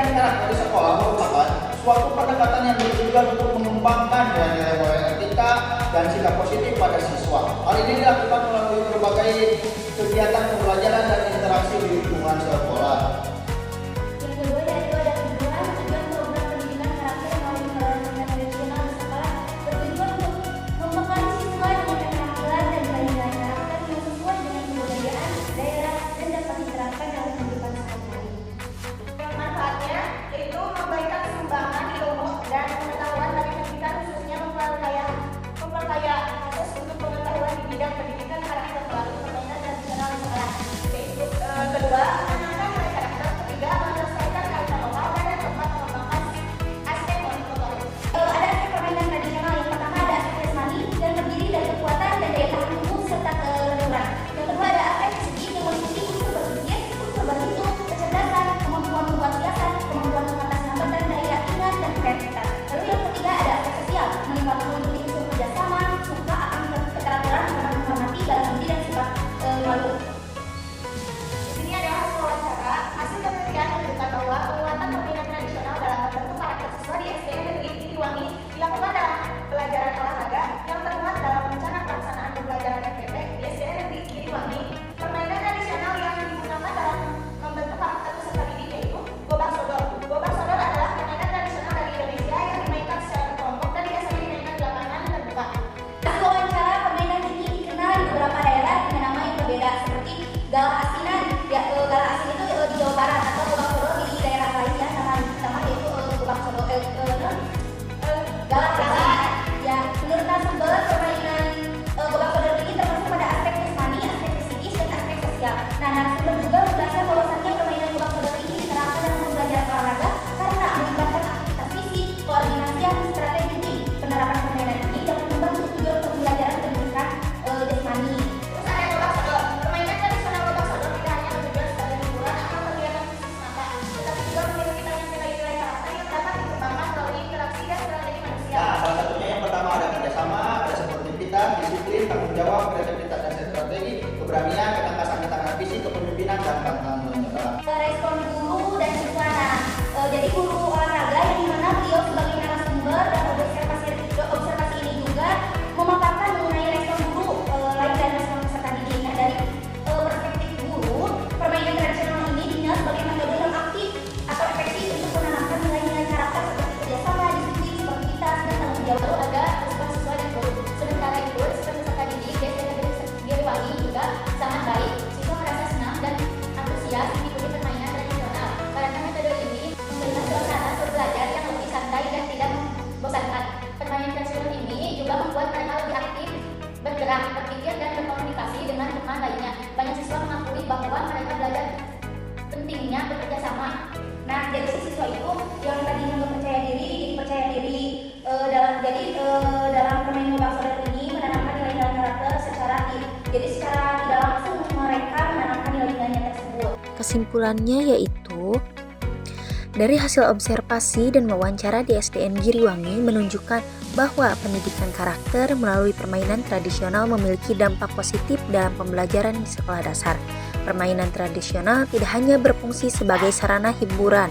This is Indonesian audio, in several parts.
pendidikan karakter di sekolah merupakan suatu pendekatan yang bertujuan untuk mengembangkan nilai-nilai etika dan sikap positif pada siswa. Hal ini dilakukan melalui berbagai kegiatan pembelajaran dan interaksi di lingkungan sekolah. Yang kedua yaitu ada tujuan program pendidikan karakter melalui pendidikan tradisional di sekolah bertujuan untuk membekali siswa dengan keterampilan dan nilai-nilai karakter yang sesuai dengan kebudayaan daerah dan dapat diterapkan dalam kehidupan sehari-hari. Manfaatnya yaitu memberikan sumbangan ilmu dan pengetahuan bagi pendidikan, khususnya memperkaya akses untuk pengetahuan di bidang pendidikan karakter melalui permainan tradisional di sekolah. Yaitu kedua, menanamkan nilai karakter. Ketiga, melestarikan kearifan lokal dan keempat, mengembangkan aspek motorik. Ada aspek permainan tradisional. Yang pertama ada aspek jasmani dan terdiri dari kekuatan dan daya tahan tubuh serta kelenturan. Yang kedua ada aspek fisik yang meliputi unsur berpikir, unsur berhitung, kecerdasan, kemampuan membuat siasat, kemampuan mengatasi hambatan, daya ingat dan kreativitas. Lalu yang ketiga ada aspek sosial, meliputi unsur kerjasama, suka akan keterampilan dalam menghormati, balas budi dan sifat malu. Di sini ada hasil wawancara. Hasil penelitian menunjukkan bahwa penguatan permainan tradisional dalam membentuk karakter siswa di SD Negeri Giliwangi dilakukan dalam pelajaran olahraga yang termuat dalam rencana pelaksanaan pembelajaran FPP di SD Negeri Giliwangi. Permainan tradisional yang digunakan dalam membentuk karakter peserta didik yaitu gobak sodor. Gobak sodor adalah permainan tradisional dari Indonesia yang dimainkan secara berkelompok dan biasanya dimainkan di lapangan terbuka. Hasil wawancara, permainan ini dikenal di beberapa daerah dengan nama yang berbeda seperti galah asinan. Galah asin itu di Jawa Barat atau gobak sodor di daerah lain ya, nama sama yaitu gobak sodor galah asinan. Ya, menurut narasumber permainan gobak sodor ini termasuk pada aspek jasmani, aspek psikis dan aspek sosial. Nah, narasumber juga menjelaskan bahwasannya permainan gobak sodor ini diterapkan dalam pembelajaran olahraga karena melibatkan aktivitas fisik, koordinasi dan strategi tim. Penerapan permainan ini dapat membantu tujuan pembelajaran pendidikan jasmani. Terus ada gobak sodor. Permainan tradisional gobak sodor tidak hanya bertujuan sebagai hiburan atau kegiatan fisik semata, tetapi juga memiliki banyak nilai-nilai karakter yang dapat dikembangkan melalui interaksi dan strategi manusia. Nah, salah satunya yang pertama ada kerjasama, ada sportivitas, disiplin, tanggung jawab, kreativitas dan strategi, keberanian, ketangkasan ketahanan fisik, kepemimpinan dan pantang menyerah. Respon guru dan siswa. Jadi guru olahraga yang dimana beliau sebagai narasumber dan observasi ini juga memaparkan mengenai respon guru lain dan respon peserta didik. Nah, dari perspektif guru, permainan tradisional ini dinilai sebagai metode yang aktif atau efektif untuk menanamkan nilai-nilai karakter seperti kerjasama, disiplin, sportivitas dan tanggung jawab. Lalu ada respon siswa dan guru. Sementara itu, respon peserta didik di SD Negeri Giliwangi juga sangat baik. Siswa merasa senang dan antusias mengikuti permainan tradisional karena metode ini memberikan suasana belajar yang lebih santai dan tidak membosankan. Permainan tradisional ini juga membuat mereka lebih aktif, bergerak, berpikir dan berkomunikasi dengan teman lainnya. Banyak siswa mengakui bahwa mereka belajar pentingnya bekerja sama. Nah, jadi si siswa itu yang tadinya nggak percaya diri jadi percaya diri. Dalam permainan gobak sodor ini menanamkan nilai-nilai karakter secara tidak langsung mereka menanamkan nilai-nilainya tersebut. Kesimpulannya yaitu dari hasil observasi dan wawancara di SDN Giliwangi menunjukkan bahwa pendidikan karakter melalui permainan tradisional memiliki dampak positif dalam pembelajaran di sekolah dasar. Permainan tradisional tidak hanya berfungsi sebagai sarana hiburan,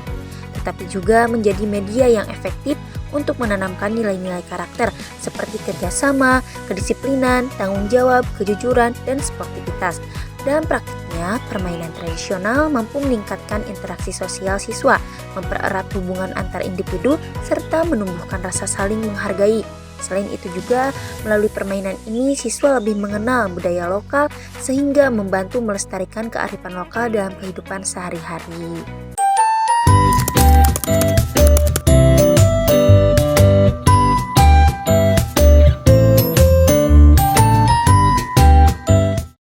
tetapi juga menjadi media yang efektif untuk menanamkan nilai-nilai karakter seperti kerjasama, kedisiplinan, tanggung jawab, kejujuran, dan sportivitas. Dalam praktiknya, permainan tradisional mampu meningkatkan interaksi sosial siswa, mempererat hubungan antar individu, serta menumbuhkan rasa saling menghargai. Selain itu juga, melalui permainan ini siswa lebih mengenal budaya lokal sehingga membantu melestarikan kearifan lokal dalam kehidupan sehari-hari.